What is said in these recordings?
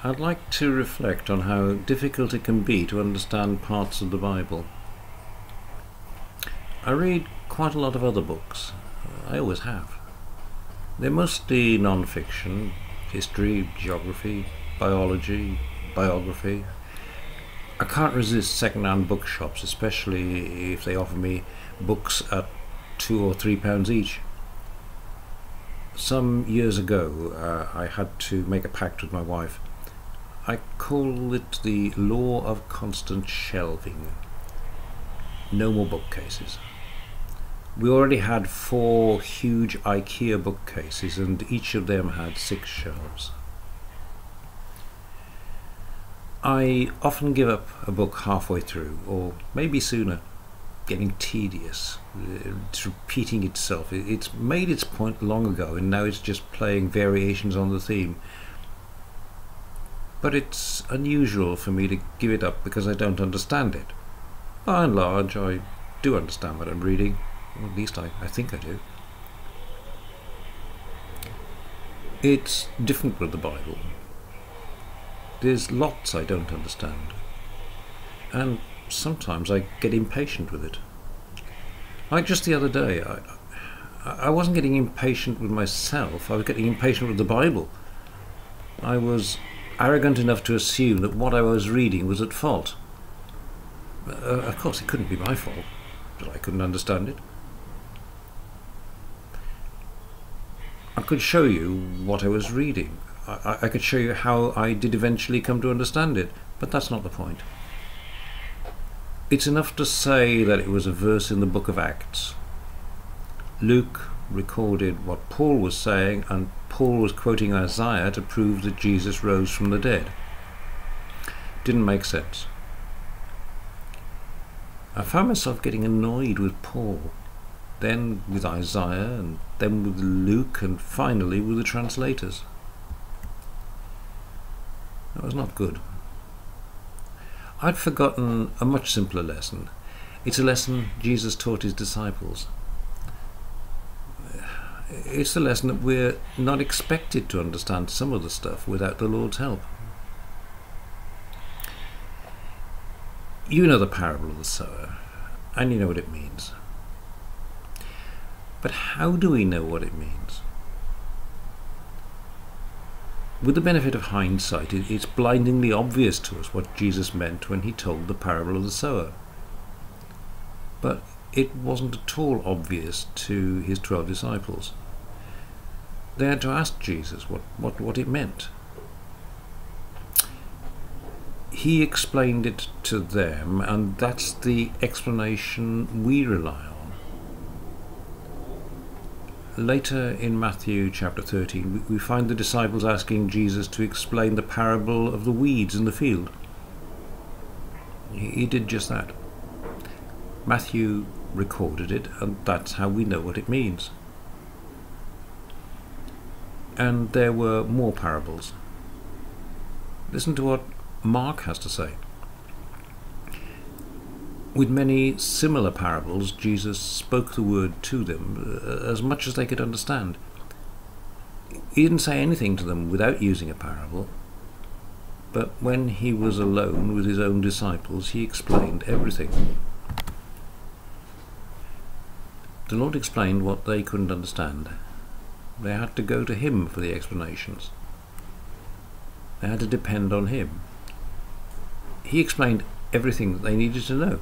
I'd like to reflect on how difficult it can be to understand parts of the Bible. I read quite a lot of other books. I always have. They're mostly non-fiction, history, geography, biology, biography. I can't resist second-hand bookshops, especially if they offer me books at £2 or £3 each. Some years ago, I had to make a pact with my wife. I call it the law of constant shelving. No more bookcases. We already had 4 huge IKEA bookcases, and each of them had 6 shelves. I often give up a book halfway through, or maybe sooner, getting tedious. It's repeating itself. It's made its point long ago, and now it's just playing variations on the theme. But it's unusual for me to give it up because I don't understand it. By and large, I do understand what I'm reading. Or at least I think I do. It's different with the Bible. There's lots I don't understand. And sometimes I get impatient with it. Like just the other day, I wasn't getting impatient with myself, I was getting impatient with the Bible. I was arrogant enough to assume that what I was reading was at fault. Of course, it couldn't be my fault, but I couldn't understand it. I could show you what I was reading. I could show you how I did eventually come to understand it, but that's not the point. It's enough to say that it was a verse in the book of Acts. Luke recorded what Paul was saying, and Paul was quoting Isaiah to prove that Jesus rose from the dead. Didn't make sense. I found myself getting annoyed with Paul, then with Isaiah, and then with Luke, and finally with the translators. That was not good. I'd forgotten a much simpler lesson. It's a lesson Jesus taught his disciples. It's the lesson that we're not expected to understand some of the stuff without the Lord's help. You know the parable of the sower, and you know what it means. But how do we know what it means? With the benefit of hindsight, it's blindingly obvious to us what Jesus meant when he told the parable of the sower. But it wasn't at all obvious to his 12 disciples. They had to ask Jesus what it meant. He explained it to them, and that's the explanation we rely on. Later in Matthew chapter 13, we find the disciples asking Jesus to explain the parable of the weeds in the field. He did just that. Matthew recorded it, and that's how we know what it means. And there were more parables. Listen to what Mark has to say. With many similar parables, Jesus spoke the word to them as much as they could understand. He didn't say anything to them without using a parable, but when he was alone with his own disciples, he explained everything. The Lord explained what they couldn't understand. They had to go to him for the explanations. They had to depend on him. He explained everything that they needed to know.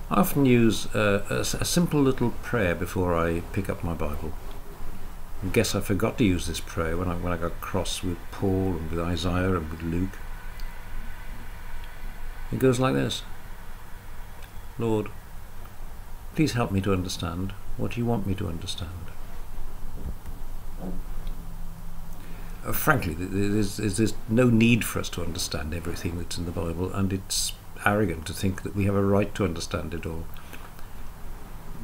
I often use a simple little prayer before I pick up my Bible. I guess I forgot to use this prayer when I got cross with Paul and with Isaiah and with Luke. It goes like this. Lord, please help me to understand what you want me to understand. Frankly, there's no need for us to understand everything that's in the Bible, and it's arrogant to think that we have a right to understand it all.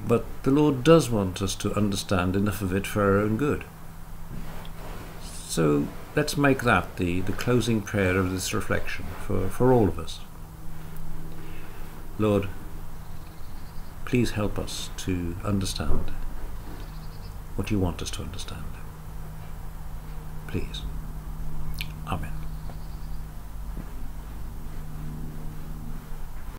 But the Lord does want us to understand enough of it for our own good. So let's make that the closing prayer of this reflection for all of us. Lord, please help us to understand what you want us to understand. please. Amen.